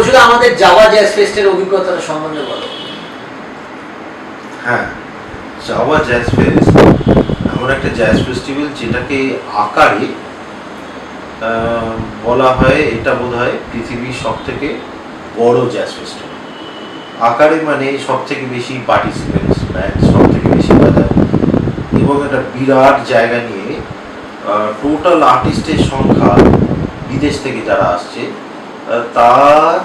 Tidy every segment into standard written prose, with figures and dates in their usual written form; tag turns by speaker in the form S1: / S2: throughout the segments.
S1: শুধু আমাদের Java jazz ফেস্টের অভিজ্ঞতাটা সম্বন্ধে বলো।
S2: হ্যাঁ, জাভা জ্যাজ ফেস্ট এমন একটা জ্যাজ ফেস্টিভ্যাল যেটাকে আকারে বলা হয়, এটা বোধ হয় পৃথিবীর সব থেকে বড় জ্যাজ ফেস্টিভ্যাল। আকারে মানে সব থেকে বেশি পার্টিসিপেন্টস, ব্যান্ড সব থেকে বেশি বাজায়, এবং একটা বিরাট জায়গা নিয়ে টোটাল আর্টিস্টের সংখ্যা বিদেশ থেকে যারা আসছে তার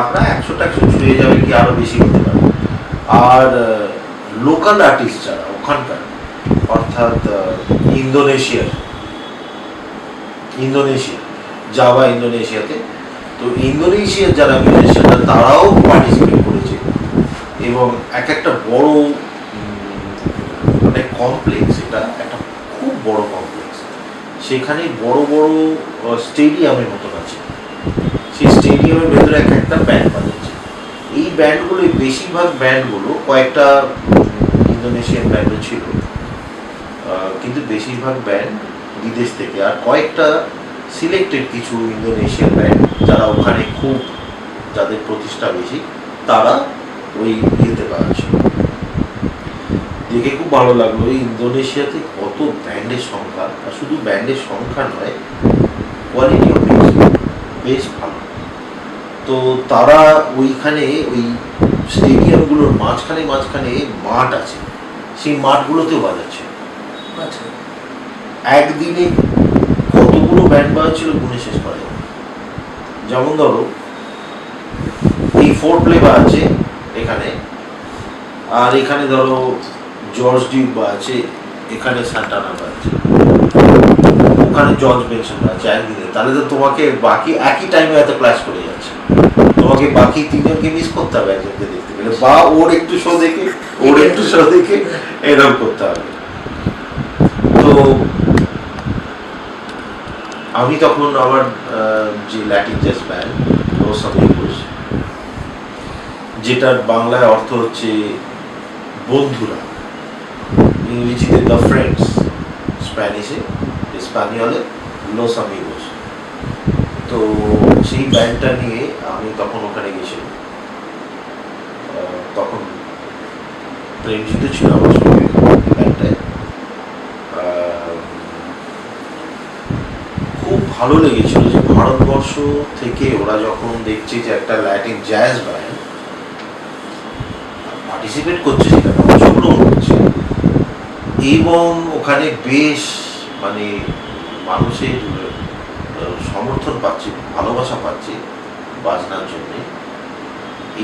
S2: প্রায় 100-150 ছুঁয়ে যাবে, কি আরো বেশি হতে পারে। আর লোকাল আর্টিস্ট যারা ওখানকার, অর্থাৎ ইন্দোনেশিয়া, জাভা ইন্দোনেশিয়াতে, তো ইন্দোনেশিয়ার যারা মিউজিশিয়ানরা তারাও পার্টিসিপেট করেছে। এবং এক একটা বড় মানে কমপ্লেক্স, এটা একটা খুব বড় কমপ্লেক্স, সেখানে বড় বড় স্টেডিয়ামের মতন আছে। সেই স্টেডিয়ামের ভেতরে এক একটা ব্যান্ড বাজাচ্ছে। এই ব্যান্ডগুলো, বেশিরভাগ ব্যান্ডগুলো, কয়েকটা ইন্দোনেশিয়ান ব্যান্ডও ছিল, কিন্তু বেশিরভাগ ব্যান্ড বিদেশ থেকে, আর কয়েকটা সিলেক্টেড কিছু ইন্দোনেশিয়ান ব্যান্ড যারা ওখানে খুব, যাদের প্রতিষ্ঠা বেশি, তারা ওই ইয়েতে বাজাচ্ছে। দেখে খুব ভালো লাগলো এই ইন্দোনেশিয়াতে কত ব্যান্ডের সংখ্যা, আর শুধু ব্যান্ডের সংখ্যা নয়, কোয়ালিটিও বেশ ভালো। তো তারা ওইখানে ওই স্টেডিয়ামগুলোর মাঝখানে মাঝখানে মাঠ আছে, সেই মাঠগুলোতেও বাজাচ্ছে।
S1: আচ্ছা,
S2: একদিনে কতগুলো ব্যান্ড বাজাচ্ছিল গুনে শেষ করা যাবে। যেমন ধরো এই ফোর প্লে বাজাচ্ছে এখানে, আর এখানে ধরো জর্জ ডিউক বাজাচ্ছে, এখানে সান্টানা বাজাচ্ছে, ওখানে জর্জ বেনসন বাজাচ্ছে একদিনে। তাহলে তো তোমাকে বাকি একই টাইমে এত ক্লাস করে যাচ্ছে, তোমাকে বাকি তিনজনকে মিস করতে হবে একজনকে দেখতে গেলে, বা ওর একটু শো দেখে এরকম করতে হবে। তো আমি তখন আমার যে ল্যাটিন জ্যাজ ব্যান্ড লোস আমিগোস, যেটার বাংলায় অর্থ হচ্ছে বন্ধুরা, ইংরেজিতে দ্য ফ্রেন্ডস, স্প্যানিয়লে লোস আমিগোস, তো সেই ব্যান্ডটা নিয়ে আমি তখন ওখানে গেছিলাম। তখন প্রেমজিত ছিল আমার সঙ্গে ব্যান্ডটায়। খুব ভালো লেগেছিল যে ভারতবর্ষ থেকে ওরা যখন দেখছে যে একটা ল্যাটিন জ্যাজ ব্যান্ড পার্টিসিপেট করছে, সেটা অংশগ্রহণ করছে, এবং ওখানে বেশ মানে মানুষের সমর্থন পাচ্ছে, ভালোবাসা পাচ্ছে বাজনার জন্য,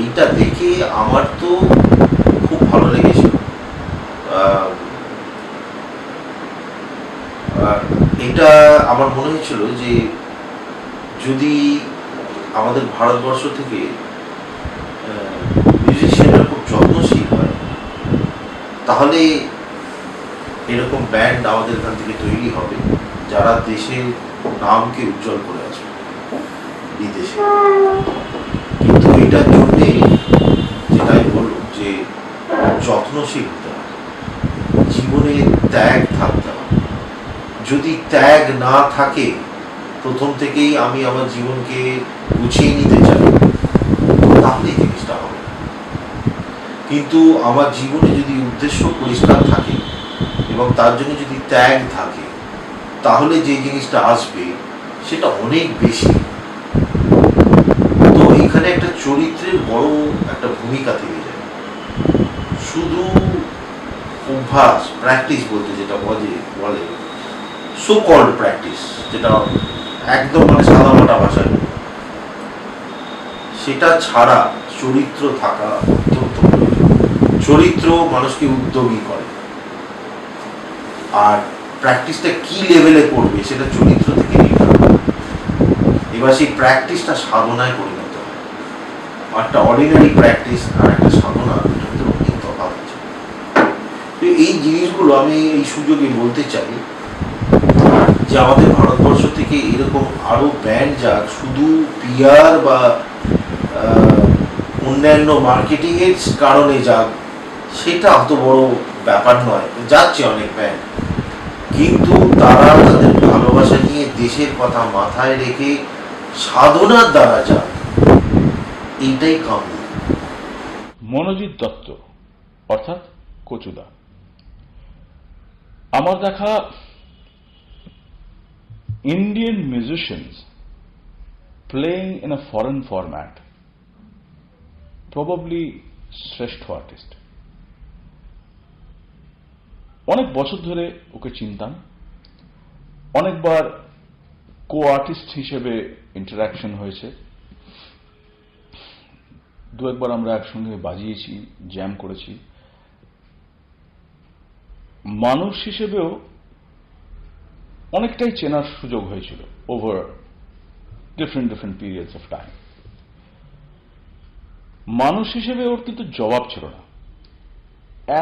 S2: এইটা দেখে আমার তো খুব ভালো লেগেছিল। এটা আমার মনে হয়েছিল যে যদি আমাদের ভারতবর্ষ থেকে মিউজিশিয়ানরা খুব যত্নশীল হয়, তাহলে এরকম ব্যান্ড আমাদের এখান থেকে তৈরি হবে যারা দেশের নামকে উজ্জ্বল করে আসবে বিদেশে। কিন্তু এটার জন্যে যেটাই বলুন যে যত্নশীল হতে হবে, জীবনে ত্যাগ থাকতে হবে। যদি ত্যাগ না থাকে, প্রথম থেকেই আমি আমার জীবনকে গুছিয়ে নিতে চাই, তাহলে এই জিনিসটা হবে। কিন্তু আমার জীবনে যদি উদ্দেশ্য পরিষ্কার থাকে এবং তার জন্য যদি ত্যাগ থাকে, তাহলে যে জিনিসটা আসবে সেটা অনেক বেশি। তো এখানে একটা চরিত্রের বড় একটা ভূমিকা থেকে যায়। শুধু অভ্যাস, প্র্যাকটিস বলতে যেটা বলে সো কল্ড প্র্যাকটিস, যেটা একদম মানে সাদামাটা ভাষায়, সেটা ছাড়া চরিত্র থাকা অত্যন্ত প্রয়োজন। চরিত্র মানুষকে উদ্যোগী করে, আর প্র্যাকটিসটা কি লেভেলে করবে সেটা চরিত্র থেকে নির্ধারণ করে। এবার সেই প্র্যাকটিসটা সাধনায় পরিণত হয়। একটা অর্ডিনারি প্র্যাকটিস আর একটা সাধনা, এটার ভিতরে অনেক তফাৎ আছে। তো এই জিনিসগুলো আমি এই সুযোগে বলতে চাই যে আমাদের ভারতবর্ষ থেকে এরকম আরো ব্যান্ড যাক, শুধু পিআর বা অন্যান্য মার্কেটিং এর কারণে যাক, সেটা অত বড় ব্যাপার নয়। যাচ্ছে অনেক ব্যান্ড, কিন্তু তারা তাদের ভালোবাসা নিয়ে, দেশের কথা মাথায় রেখে সাধনার দ্বারা যাক, এইটাই কাম্য।
S3: মনোজিৎ দত্ত অর্থাৎ কচুদা। আমার দেখা Indian musicians playing in a foreign format, probably শ্রেষ্ঠ আর্টিস্ট। অনেক বছর ধরে ওকে চিনতাম, অনেকবার কো আর্টিস্ট হিসেবে ইন্টারাকশন হয়েছে, দু একবার আমরা একসঙ্গে বাজিয়েছি, জ্যাম করেছি। মানুষ হিসেবেও অনেকটাই চেনার সুযোগ হয়েছিল over different periods of time. মানুষ হিসেবে ওর কিন্তু জবাব ছিল না।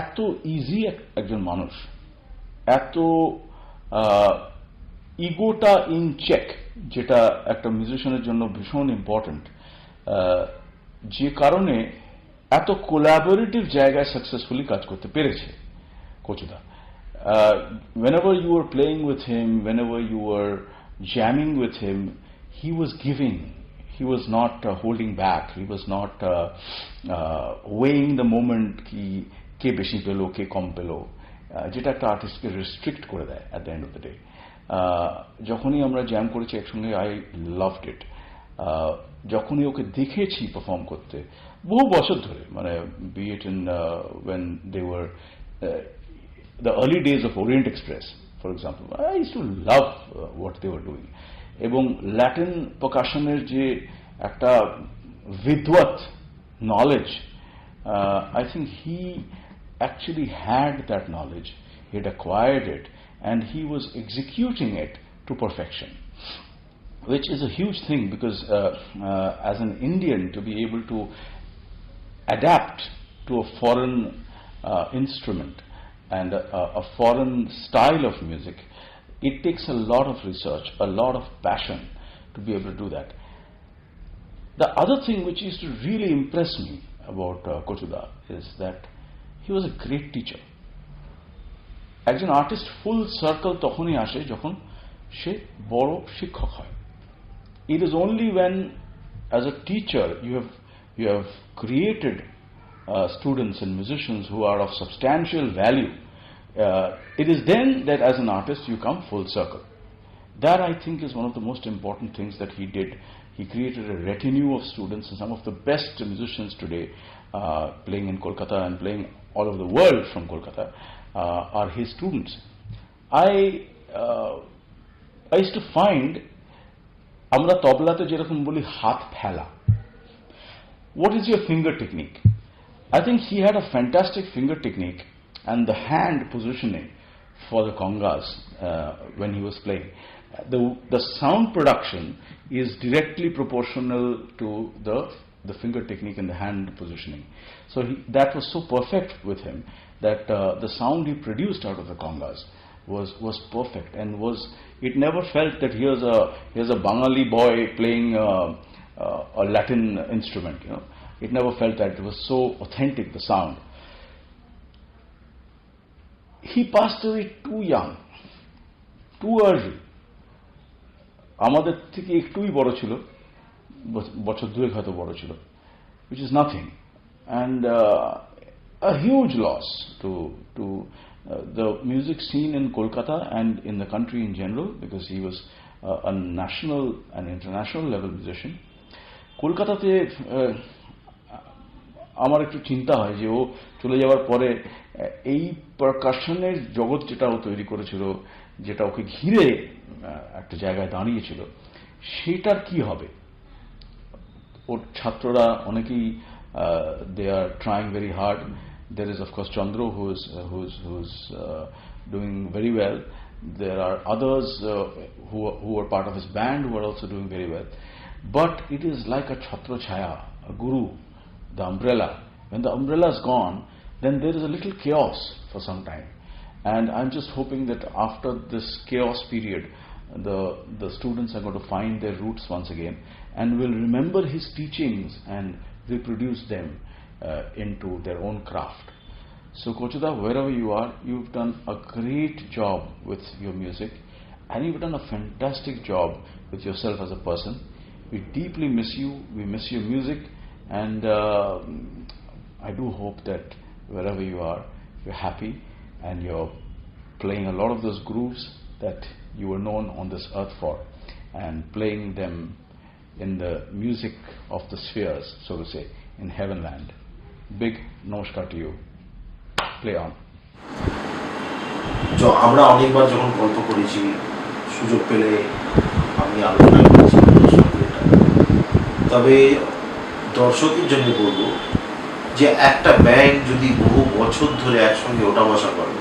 S3: এত ইজি একজন মানুষ, এত ইগোটা ইন চেক, যেটা একটা মিউজিশিয়ানের জন্য ভীষণ ইম্পর্টেন্ট, যে কারণে এত কোলাবোরেটিভ জায়গায় সাকসেসফুলি কাজ করতে পেরেছে কচুদা। Whenever you were playing with him, whenever you were jamming with him, he was giving. He was not holding back. He was not weighing the moment ki ke beshi pelo, ke kom pelo, যেটা একটা আর্টিস্টকে restrict করে দেয় at the end of the day. যখনই আমরা jam করেছি একসঙ্গে, I loved ইট। যখনই ওকে দেখেছি পারফর্ম করতে বহু বছর ধরে, মানে be it in when they were the early days of Orient Express, for example, I used to love what they were doing. এবং ল্যাটিন পারকাশনের যে একটা বিদ্বৎ knowledge, I think he actually had that knowledge, he had acquired it, and he was executing it to perfection, which is a huge thing, because as an Indian, to be able to adapt to a foreign instrument and a foreign style of music, it takes a lot of research, a lot of passion to be able to do that. The other thing which used to really impress me about Kochuda is that he was a great teacher. একজন artist ফুল circle তখনই আসে যখন সে বড় শিক্ষক হয়। It is only when, as a teacher, you have created students and musicians who are of substantial value, it is then that as an artist you come full circle. That, I think, is one of the most important things that he did. He created a retinue of students, and some of the best musicians today playing in Kolkata and playing all over the world from Kolkata are his students. I used to find, আমরা তবলাতে যেরকম বলি হাত ফেলা, what is your finger technique? I think he had a fantastic finger technique and the hand positioning for the congas when he was playing. The sound production is directly proportional to the finger technique and the hand positioning. So that was so perfect with him that the sound he produced out of the congas was perfect, and it never felt that here's a Bengali boy playing a Latin instrument. It never felt that. It was so authentic, the sound. He passed away too young, too early. আমাদের থেকে একটুই বড় ছিল, বছর দুয়েক হয়তো বড় ছিল, which is nothing, and a huge loss to the music scene in Kolkata and in the country in general, because he was a national and international level musician. কলকাতাতে আমার একটু চিন্তা হয় যে ও চলে যাওয়ার পরে এই পারকাশনের জগৎ যেটা ও তৈরি করেছিল, যেটা ওকে ঘিরে একটা জায়গায় দাঁড়িয়েছিল, সেটার কি হবে। ওর ছাত্ররা অনেকেই they are trying very hard. There is, of course, Chandru who's doing very well. There are others who are part of his band who are also doing very well. But it is like a chhatra chhaya, a guru, the umbrella. When the umbrella is gone, then there is a little chaos for some time. And I'm just hoping that after this chaos period, the students are going to find their roots once again and will remember his teachings and reproduce them into their own craft. So Kochuda, wherever you are, you've done a great job with your music, and you've done a fantastic job with yourself as a person. We deeply miss you. We miss your music, and I do hope that wherever you are, you're happy and you're playing a lot of those grooves that you were known on this earth for, and playing them in the music of the spheres, so to say, in heavenland. Big namaskar to you. Play on.
S2: আমরা অনেকবার যখন গল্প করেছি, সুযোগ পেলে আমি আলোচনা করেছি দর্শকদের এটা। তবে দর্শকের জন্য বলবো যে একটা ব্যান্ড যদি বহু বছর ধরে একসঙ্গে ওঠা বসা করে,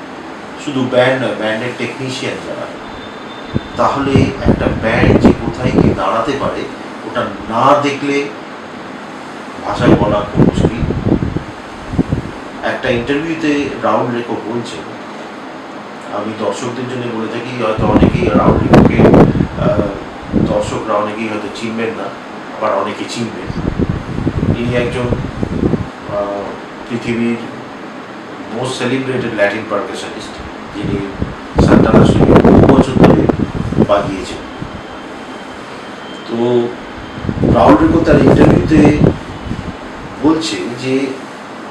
S2: শুধু ব্যান্ড নয়, ব্যান্ডের টেকনিশিয়ান যারা, তাহলে একটা ব্যান্ড যে কোথায় গিয়ে দাঁড়াতে পারে ওটা না দেখলে ভাষায় বলা খুব মুশকিল। একটা ইন্টারভিউতে রাহুল রেখো বলছে, আমি দর্শকদের জন্য বলে থাকি, হয়তো অনেকেই রাহুল রেখোকে দর্শকরা অনেকেই হয়তো চিনবেন না, আবার অনেকে চিনবেন। ইনি একজন পৃথিবীর মোস্ট সেলিব্রেটেড ল্যাটিন পারকাশনিস্ট, যিনি সান্টানার সঙ্গে বহু বছর ধরে বাজিয়েছেন। তো রাহুল রেখো তার ইন্টারভিউতে বলছে যে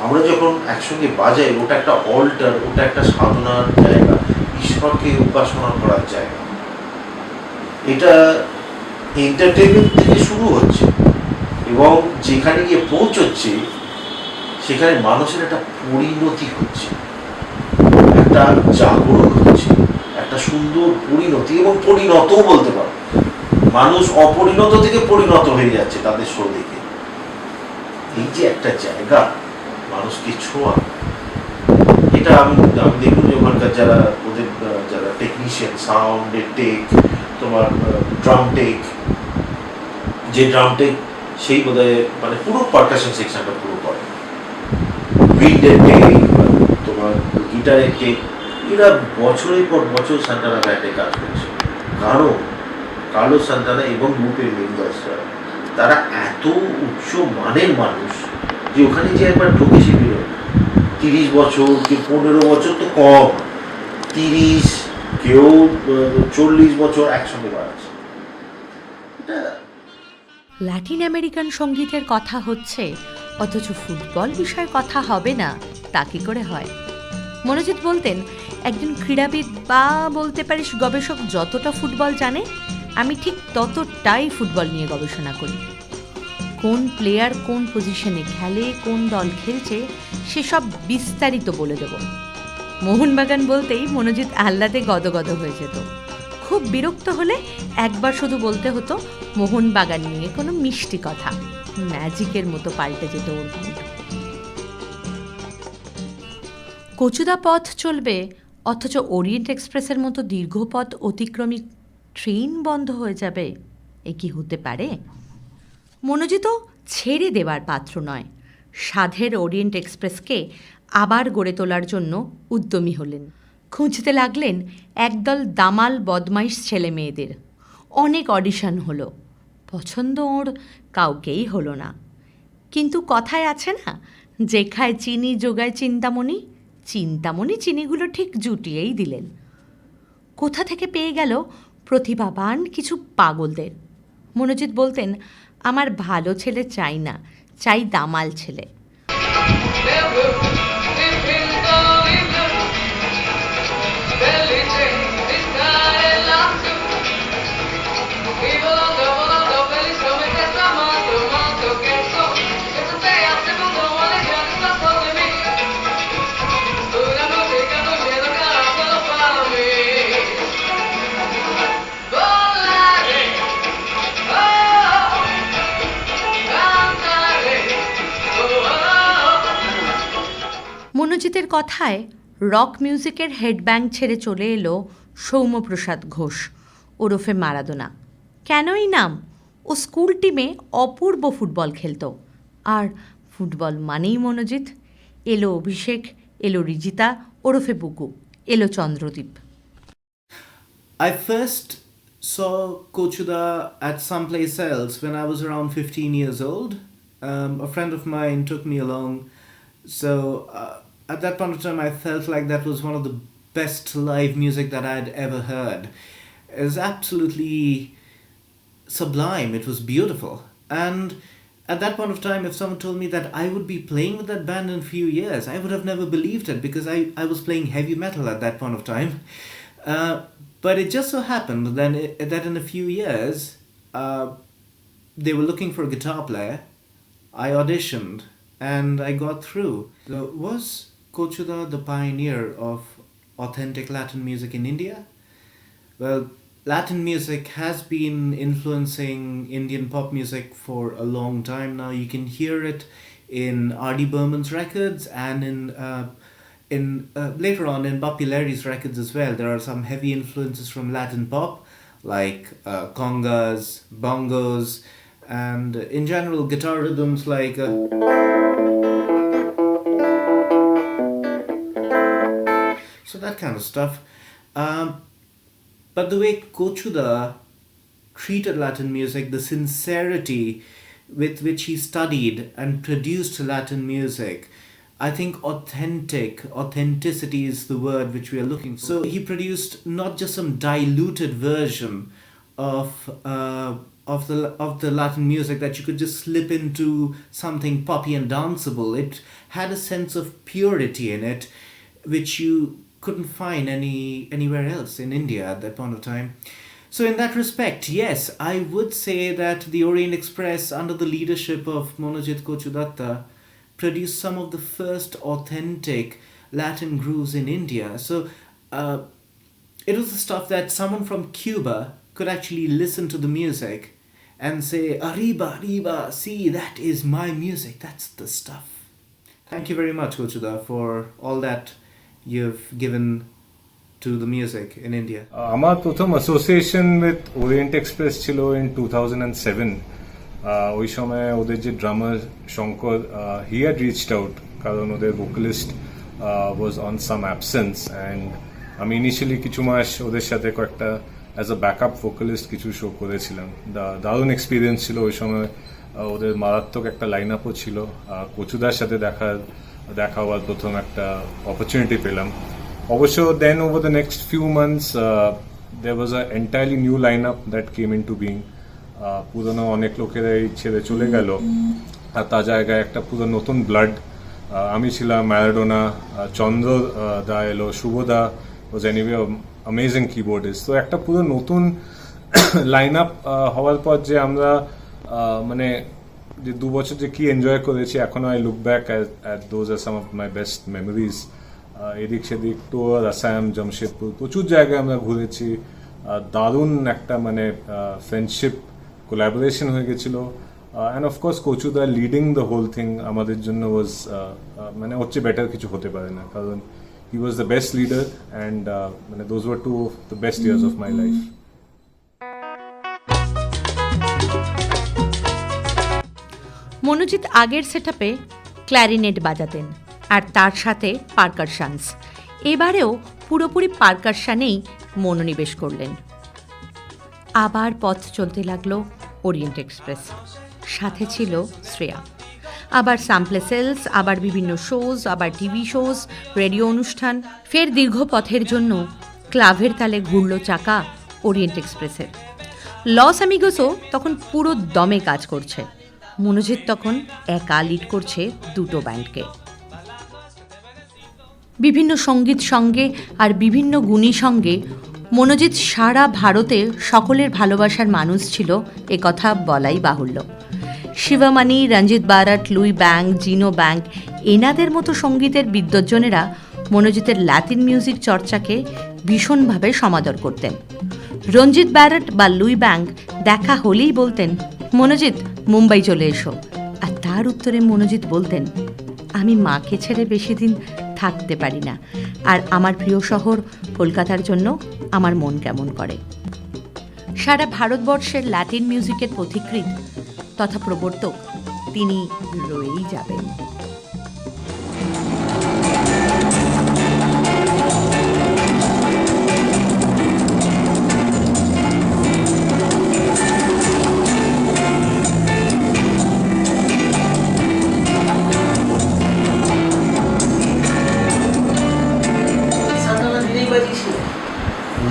S2: আমরা যখন একসঙ্গে বাজাই, ওটা একটা অল্টার, ওটা একটা সাধনার জায়গা, ঈশ্বরকে উপাসনা করার জায়গা। এটা এন্টারটেনমেন্ট থেকে শুরু হচ্ছে এবং যেখানে গিয়ে পৌঁছচ্ছে সেখানে মানুষের একটা পরিণতি হচ্ছে, একটা জাগরণ হচ্ছে, একটা সুন্দর পরিণতি, এবং পরিণতও বলতে পারো। মানুষ অপরিণত থেকে পরিণত হয়ে যাচ্ছে তাদের শো দেখে। এই যে একটা জায়গা মানুষকে ছোঁয়া, এটা আমি দেখুন যে ওখানকার যারা ওদের যারা টেকনিশিয়ান, সাউন্ডের টেক, তোমার ড্রাম টেক, যে ড্রাম টেক সেই বোধহয় মানে পুরো পারকাশন সেকশনটা পুরো করে, উইন্ডের টেক, তোমার গিটারের টেক, এরা বছরের পর বছর সান্টানা ব্যান্ডে কাজ করেছে। কারণ কার্লোস সান্টানা এবং গ্রুপের মেম্বার্সরা তারা এত উচ্চ মানের মানুষ যে ওখানে যে একবার ঢুকে শিবির 30 বছর, কেউ 15 বছর তো কম, 30, কেউ 40 বছর একসঙ্গে বাড়াচ্ছে।
S4: ল্যাটিন আমেরিকান সঙ্গীতের কথা হচ্ছে, অথচ ফুটবল বিষয়ে কথা হবে না, তা কি করে হয়? মনোজিৎ বলতেন, একজন ক্রীড়াবিদ বা বলতে পারিস গবেষক যতটা ফুটবল জানে, আমি ঠিক ততটাই ফুটবল নিয়ে গবেষণা করি। কোন প্লেয়ার কোন পজিশনে খেলে, কোন দল খেলছে, সেসব বিস্তারিত বলে দেব। মোহনবাগান বলতেই মনোজিৎ আহ্লাদে গদগদ হয়ে যেত। খুব বিরক্ত হলে একবার শুধু বলতে হতো মোহনবাগান নিয়ে কোনো মিষ্টি কথা, ম্যাজিকের মতো পাল্টে যেত ওর মুড। কচুদা পথ চলবে, অথচ ওরিয়েন্ট এক্সপ্রেসের মতো দীর্ঘ পথ অতিক্রমী ট্রেন বন্ধ হয়ে যাবে, এ কি হতে পারে? মনোজিৎও ছেড়ে দেওয়ার পাত্র নয়। সাধের ওরিয়েন্ট এক্সপ্রেসকে আবার গড়ে তোলার জন্য উদ্যমী হলেন। খুঁজতে লাগলেন একদল দামাল বদমাইশ ছেলে মেয়েদের। অনেক অডিশন হলো, পছন্দ ওর কাউকেই হলো না। কিন্তু কথায় আছে না, যে খায় চিনি যোগায় চিন্তামণি, চিন্তামণি চিনিগুলো ঠিক জুটিয়েই দিলেন। কোথা থেকে পেয়ে গেল প্রতিভাবান কিছু পাগলদের। মনোজিৎ বলতেন, আমার ভালো ছেলে চাই না, চাই দামাল ছেলে। মনোজিতের কথায় রক মিউজিকের হেডব্যাং ছেড়ে চলে এলো সৌম্যপ্রসাদ ঘোষ ওরফে মারাদোনা। কেনই নাম? ও স্কুল টিমে অপূর্ব ফুটবল খেলতো, আর ফুটবল মানেই মনোজিৎ। এলো অভিষেক, এলো রিজিতা ওরফে বুকু, এলো Chandradip.
S5: I first saw Kochuda at someplace else when I was around 15 years old. A friend of mine took me along. So at that point of time, I felt like that was one of the best live music that I'd ever heard. It was absolutely sublime, it was beautiful. And at that point of time, if someone told me that I would be playing with that band in a few years, I would have never believed it, because I was playing heavy metal at that point of time. But it just so happened then that in a few years, they were looking for a guitar player. I auditioned and I got through. So was Kochuda the pioneer of authentic Latin music in India? Well, Latin music has been influencing Indian pop music for a long time now. You can hear it in R.D. Burman's records and in later on in Bappi Lahiri's records as well. There are some heavy influences from Latin pop, like congas, bongos, and in general guitar rhythms like so that kind of stuff. But the way Kochuda treated Latin music, the sincerity with which he studied and produced Latin music, I think authenticity is the word which we are looking for. So he produced not just some diluted version of the Latin music that you could just slip into something poppy and danceable. It had a sense of purity in it, which you couldn't find anywhere else in India at that point of time. So in that respect, yes, I would say that the Orient Express, under the leadership of Monojit Kochudatta, produced some of the first authentic Latin grooves in India. So it was the stuff that someone from Cuba could actually listen to the music and say, "Arriba, arriba, see, that is my music, that's the stuff." Thank you very much, Kochuda, for all that you've given to the music in India.
S6: আমার প্রথম association with Orient Express ছিল in 2007. ওই সময় ওদের যে drummer Shankar, he had reached out, কারণ ওদের vocalist was on some absence, and আমি ইনিশিয়ালি কিছু মাস ওদের সাথে কয়েকটা অ্যাজ আ ব্যাকআপ ভোকালিস্ট কিছু শো করেছিলাম। দারুণ এক্সপিরিয়েন্স ছিল ওই সময়। ওদের মারাত্মক একটা লাইন আপও ছিল। কচুদার সাথে দেখা হওয়ার প্রথম একটা অপরচুনিটি পেলাম। অবশ্য then over the next few months there was a entirely new line up that came into being. পুরোনো অনেক লোকেরাই ছেড়ে চলে গেল, আর তার জায়গায় একটা পুরো নতুন ব্লাড। আমি ছিলাম, ম্যারাডোনা, চন্দ্র দা এলো, শুভদা ওয়াজ এনিওয়ে অ্যামেজিং কিবোর্ডিস্ট। তো একটা পুরো নতুন লাইন আপ হওয়ার পর যে আমরা মানে যে 2 বছর যে কি এনজয় করেছি, এখনো I look back at those are some of my best memories. এদিক সেদিক টোর, আসাম, জামশেদপুর, প্রচুর জায়গায় আমরা ঘুরেছি। দারুণ একটা মানে ফ্রেন্ডশিপ কোলাবোরেশন হয়ে গেছিল। অ্যান্ড অফকোর্স কোচুদা লিডিং দ্য হোল থিং আমাদের জন্য ওয়াজ মানে ওর চেয়ে বেটার কিছু হতে পারে না, কারণ he was the best leader, and মানে those were 2 of the best years of my life.
S4: Monojit আগের সেটআপে ক্ল্যারিনেট বাজাতেন আর তার সাথে পারকারশানস। এবারেও পুরোপুরি পারকারশানেই মনোনিবেশ করলেন। আবার পথ চলতে লাগলো ওরিয়েন্ট এক্সপ্রেস, সাথে ছিল শ্রেয়া। আবার স্যাম্পলে সেলস, আবার বিভিন্ন শোজ, আবার টিভি শোজ, রেডিও অনুষ্ঠান। ফের দীর্ঘ পথের জন্য ক্লাভের তালে ঘুরল চাকা ওরিয়েন্ট এক্সপ্রেসের। লস অ্যামিগোসও তখন পুরো দমে কাজ করছে। মনোজিৎ তখন একা লিড করছে 2টো ব্যান্ডকে। বিভিন্ন সঙ্গীত সঙ্গে আর বিভিন্ন গুণী সঙ্গে মনোজিৎ সারা ভারতে সকলের ভালোবাসার মানুষ ছিল, একথা বলাই বাহুল্য। শিবমণি, রঞ্জিত বারট, লুই ব্যাংক, জিনো ব্যাংক, এনাদের মতো সঙ্গীতের বিদ্বজ্জনেরা মনোজিতের ল্যাটিন মিউজিক চর্চাকে ভীষণভাবে সমাদর করতেন। রঞ্জিত বারট বা লুই ব্যাংক দেখা হলেই বলতেন, মনোজিৎ মুম্বাই চলে এসো। আর তার উত্তরে মনোজিৎ বলতেন, আমি মাকে ছেড়ে বেশি দিন থাকতে পারি না, আর আমার প্রিয় শহর কলকাতার জন্য আমার মন কেমন করে। সারা ভারতবর্ষের ল্যাটিন মিউজিকের পথিকৃৎ তথা প্রবর্তক তিনি রয়েই যাবেন।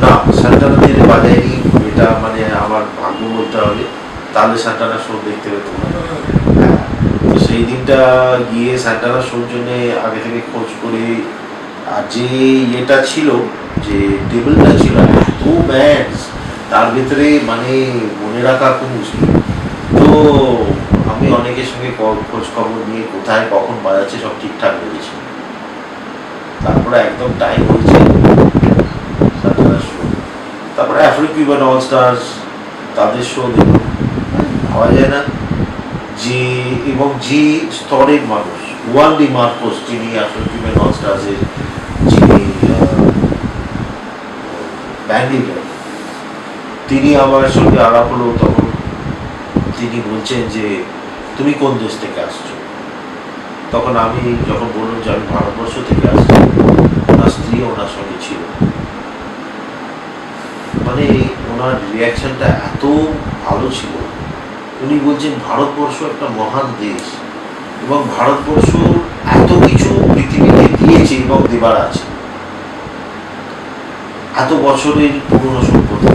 S2: না, সান্টানা দিয়ে বাজাইনি। এটা মানে আমার আমার ভাগ্য বলতে হবে, তাহলে সান্টানা শো দেখতে পেতাম না। হ্যাঁ, তো সেই দিনটা গিয়ে সান্টানা শোর জন্য আগে থেকে খোঁজ করে, আর যে ইয়েটা ছিল, যে টেবিলটা ছিল, এত ব্যান্ডস তার ভিতরে মানে মনে রাখা খুব মুশকিল। তো আমি অনেকের সঙ্গে খোঁজ খবর নিয়ে কোথায় কখন বাজাচ্ছে সব ঠিকঠাক বলেছি। তারপরে একদম টাইম হয়েছে সান্টানা শো, তারপরে আফ্রিকান অল স্টার্স তাদের শো দেখুন, ভাবা যায় না যে, এবং যে স্তরের মানুষ, ওয়ান ডি মার্কোস যিনি আফ্রিকান অল স্টার্সের যিনি ব্যান্ড লিডার, তিনি আমার সঙ্গে আলাপ হলো। তখন তিনি বলছেন যে তুমি কোন দেশ থেকে আসছো। তখন আমি যখন বললাম যে আমি ভারতবর্ষ থেকে আসছি, ওনার স্ত্রী ওনার সঙ্গে ছিল। মানে ওনার রিয়াকশনটা এত ভালো ছিল। উনি বলছেন ভারতবর্ষ একটা মহান দেশ এবং ভারতবর্ষ এত কিছু পৃথিবীতে দিয়েছে এবং দেবার আছে, এত বছরের পুরনো সম্পত্তি।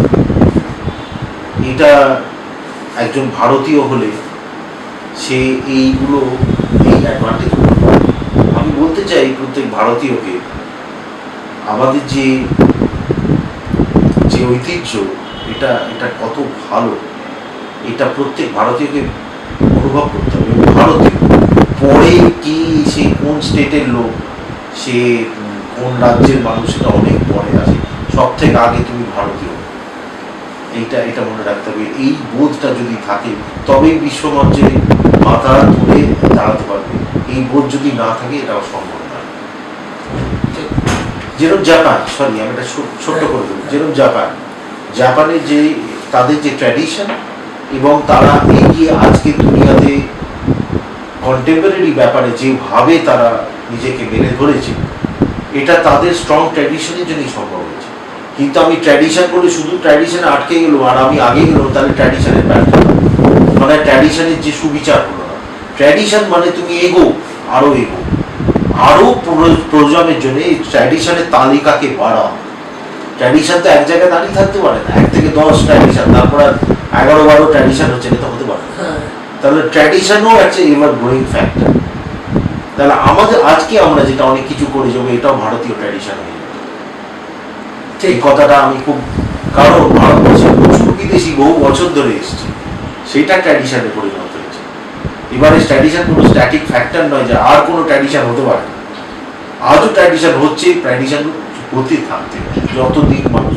S2: এটা একজন ভারতীয় হলে সে এইগুলো, এই অ্যাডভান্টেজ। আমি বলতে চাই প্রত্যেক ভারতীয়কে, আমাদের যে যে ঐতিহ্য, এটা এটা কত ভালো, এটা প্রত্যেক ভারতীয়কে অনুভব করতে হবে। ভারতীয় পরে কি সে কোন স্টেটের লোক, সে কোন রাজ্যের মানুষ, সেটা অনেক পরে আসে, সব থেকে আগে তুমি ভারতীয়। এটা মনে রাখতে হবে। এই বোধটা যদি থাকে তবেই বিশ্বমঞ্চে মাথা তুলে দাঁড়াতে পারবে। এই বোধ যদি না থাকে এটাও সম্ভব নয়। যেরকম জাপান, সরি আমি এটা ছোট্ট করে দেবো, যেরকম জাপানের যে তাদের যে ট্র্যাডিশন, এবং তারা এগিয়ে আজকে দুনিয়াতে কন্টেম্পোরারি ব্যাপারে যেভাবে তারা নিজেকে মেলে ধরেছে, এটা তাদের স্ট্রং ট্র্যাডিশনের জন্যই সম্ভব হয়েছে। কিন্তু আমি ট্র্যাডিশন বলে শুধু ট্র্যাডিশনে আটকে গেলাম আর আমি আগে গেলাম, তাহলে ট্র্যাডিশনের ব্যর্থতা, মানে ট্র্যাডিশনের যে সুবিচার হলো না। ট্র্যাডিশন মানে তুমি এগো, আরো প্রজন্মের জন্য এই ট্র্যাডিশনের তালিকাকে বাড়াও। ট্র্যাডিশন তো এক জায়গায় দাঁড়িয়ে থাকতে পারে না, 1 থেকে 10 ট্র্যাডিশন, তারপর 11-12 ট্র্যাডিশন হচ্ছে, এটা হতে পারে না। তাহলে ট্র্যাডিশনও একটা এবার গ্রোয়িং ফ্যাক্টর। তাহলে আমাদের আজকে আমরা যেটা অনেক কিছু করে যাবো, এটাও ভারতীয় ট্র্যাডিশন হয়ে যাবে। এই কথাটা আমি খুব, কারণ ভারতবর্ষে প্রচুর বিদেশি বহু বছর ধরে এসছে, সেটা ট্র্যাডিশনে পরিণত হয়েছে। এবারে ট্র্যাডিশন কোনো স্ট্যাটিক ফ্যাক্টর নয় যে আর কোনো ট্র্যাডিশন হতে পারে না। আজও ট্র্যাডিশন হচ্ছে, ট্র্যাডিশন হতে থাকতে যতদিন মানুষ